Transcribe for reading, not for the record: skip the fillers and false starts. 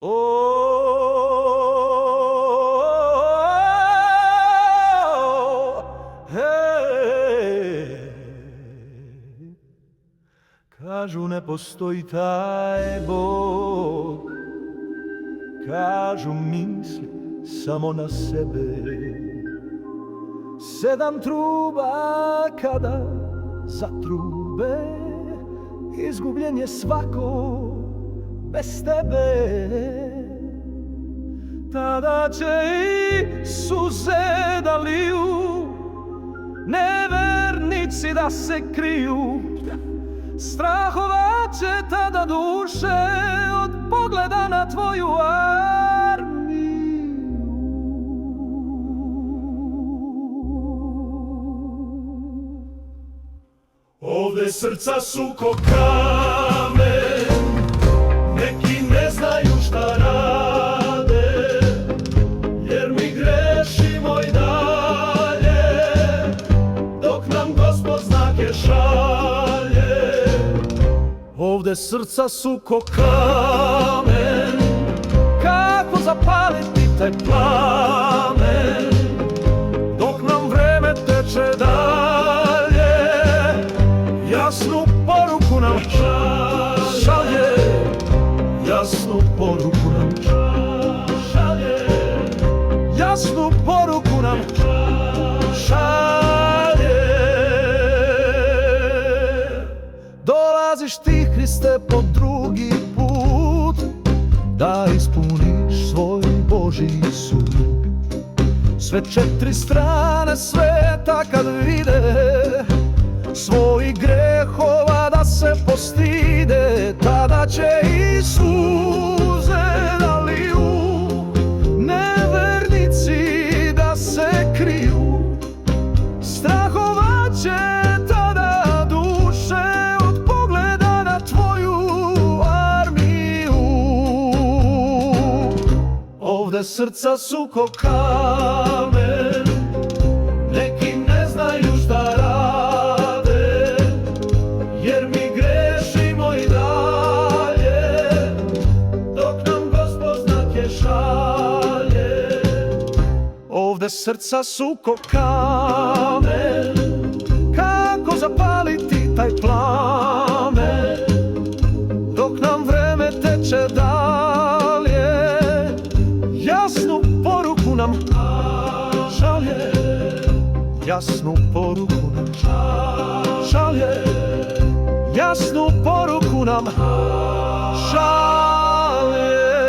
O, hej, kažu ne postoji taj Bog, kažu misli samo na sebe. 7 truba kada zatrube, izgubljen je svako bez tebe. Tada će i suze da liju, nevernici da se kriju. Strahovat će tada duše od pogleda na tvoju armiju. Ovde srca su ko kamen, neki ne znaju šta rade, jer mi grešimo i dalje, dok nam Gospod znake šalje. Ovde srca su ko kamen, kako zapaliti taj plamen, dok nam vreme teče dalje. Jasnu poruku nam šalje, jasnu poruku nam šalje, jasnu poruku nam šalje. Dolaziš ti, Hriste, po drugi put, da ispuniš svoj Božji sud. Sve 4 strane sveta kad vide svojih grehova da se postide, tada će i suze da liju, nevernici da se kriju. Strahovat će tada duše od pogleda na tvoju armiju. Ovde srca su ko kamen, neki ne znaju šta rade, jer mi grešimo i dalje, dok nam Gospod znake šalje. Ovde srca su ko kamen, kako zapaliti taj plamen, dok nam vreme teče dalje. Jasnu poruku nam šalje, jasnu poruku nam šalje, jasnu poruku nam šalje.